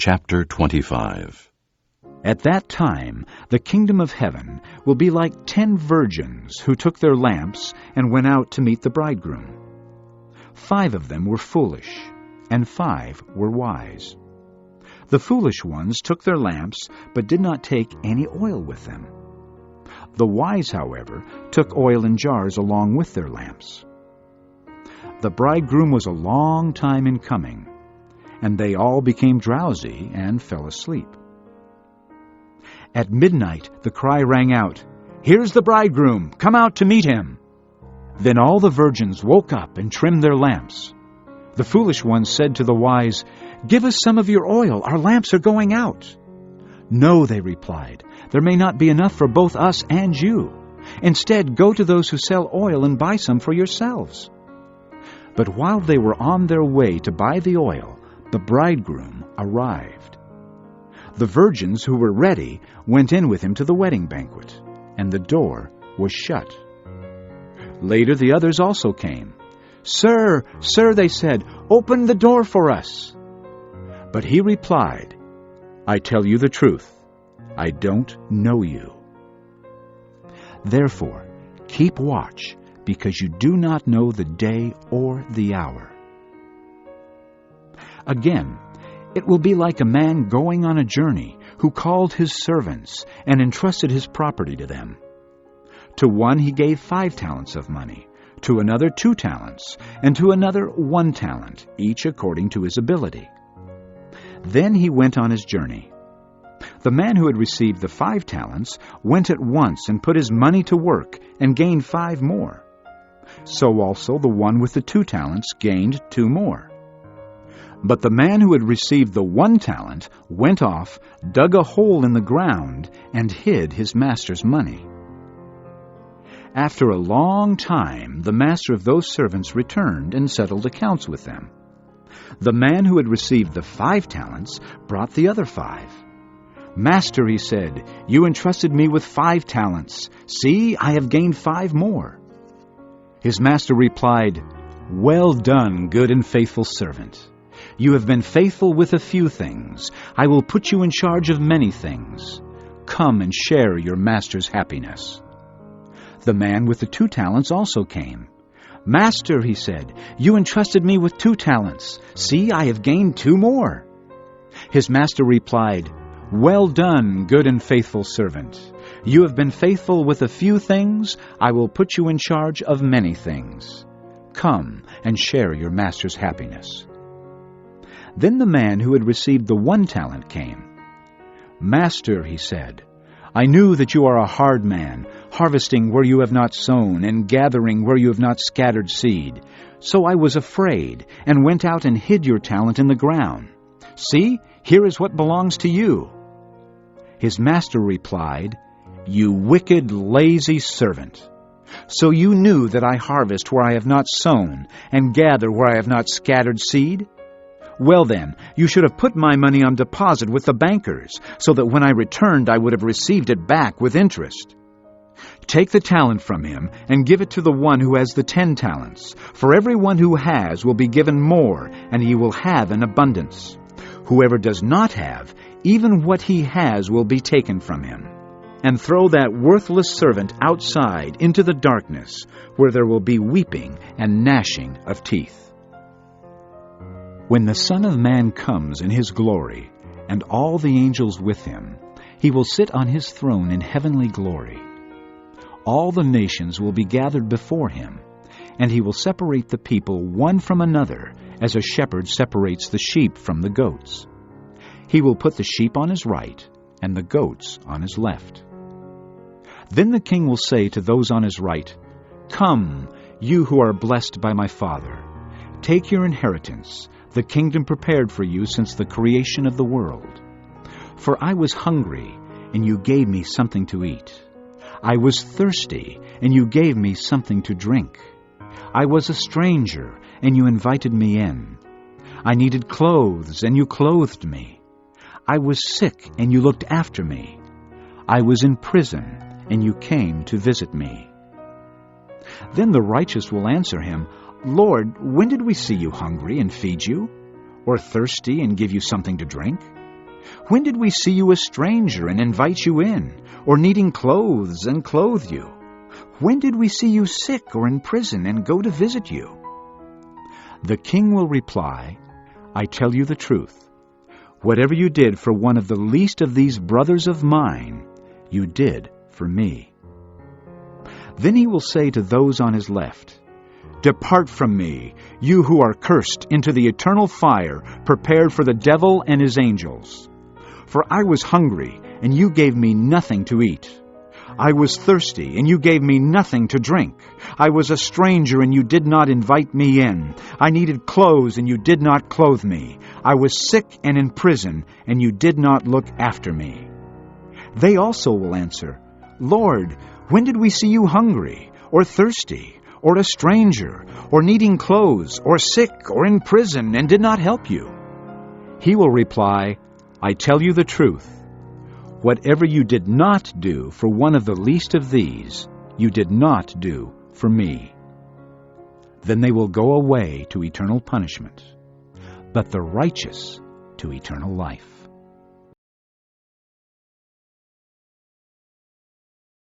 Chapter 25. At that time, the kingdom of heaven will be like 10 virgins who took their lamps and went out to meet the bridegroom. 5 of them were foolish, and 5 were wise. The foolish ones took their lamps, but did not take any oil with them. The wise, however, took oil in jars along with their lamps. The bridegroom was a long time in coming, and they all became drowsy and fell asleep. At midnight the cry rang out, "Here's the bridegroom! Come out to meet him!" Then all the virgins woke up and trimmed their lamps. The foolish ones said to the wise, "Give us some of your oil, our lamps are going out." "No," they replied, "there may not be enough for both us and you. Instead, go to those who sell oil and buy some for yourselves." But while they were on their way to buy the oil, the bridegroom arrived. The virgins who were ready went in with him to the wedding banquet, and the door was shut. Later the others also came. "Sir, sir," they said, "open the door for us." But he replied, "I tell you the truth, I don't know you. Therefore, keep watch, because you do not know the day or the hour." Again, it will be like a man going on a journey who called his servants and entrusted his property to them. To one he gave 5 talents of money, to another 2 talents, and to another 1 talent, each according to his ability. Then he went on his journey. The man who had received the 5 talents went at once and put his money to work and gained 5 more. So also the one with the 2 talents gained 2 more. But the man who had received the 1 talent went off, dug a hole in the ground, and hid his master's money. After a long time, the master of those servants returned and settled accounts with them. The man who had received the 5 talents brought the other 5. "Master," he said, "you entrusted me with 5 talents. See, I have gained 5 more." His master replied, "Well done, good and faithful servant. You have been faithful with a few things. I will put you in charge of many things. Come and share your master's happiness." The man with the 2 talents also came. "Master," he said, "you entrusted me with 2 talents. See, I have gained 2 more." His master replied, "Well done, good and faithful servant. You have been faithful with a few things. I will put you in charge of many things. Come and share your master's happiness." Then the man who had received the 1 talent came. "Master," he said, "I knew that you are a hard man, harvesting where you have not sown, and gathering where you have not scattered seed. So I was afraid, and went out and hid your talent in the ground. See, here is what belongs to you." His master replied, "You wicked, lazy servant. So you knew that I harvest where I have not sown, and gather where I have not scattered seed? Well then, you should have put my money on deposit with the bankers, so that when I returned I would have received it back with interest. Take the talent from him, and give it to the one who has the 10 talents. For everyone who has will be given more, and he will have an abundance. Whoever does not have, even what he has will be taken from him. And throw that worthless servant outside into the darkness, where there will be weeping and gnashing of teeth. When the Son of Man comes in his glory, and all the angels with him, he will sit on his throne in heavenly glory. All the nations will be gathered before him, and he will separate the people one from another, as a shepherd separates the sheep from the goats. He will put the sheep on his right, and the goats on his left. Then the king will say to those on his right, "Come, you who are blessed by my Father, take your inheritance, the kingdom prepared for you since the creation of the world. For I was hungry, and you gave me something to eat. I was thirsty, and you gave me something to drink. I was a stranger, and you invited me in. I needed clothes, and you clothed me. I was sick, and you looked after me. I was in prison, and you came to visit me." Then the righteous will answer him, "Lord, when did we see you hungry and feed you, or thirsty and give you something to drink? When did we see you a stranger and invite you in, or needing clothes and clothe you? When did we see you sick or in prison and go to visit you?" The king will reply, "I tell you the truth. Whatever you did for one of the least of these brothers of mine, you did for me." Then he will say to those on his left, "Depart from me, you who are cursed, into the eternal fire prepared for the devil and his angels. For I was hungry, and you gave me nothing to eat. I was thirsty, and you gave me nothing to drink. I was a stranger, and you did not invite me in. I needed clothes, and you did not clothe me. I was sick and in prison, and you did not look after me." They also will answer, "Lord, when did we see you hungry, or thirsty, or a stranger, or needing clothes, or sick, or in prison, and did not help you?" He will reply, "I tell you the truth. Whatever you did not do for one of the least of these, you did not do for me." Then they will go away to eternal punishment, but the righteous to eternal life.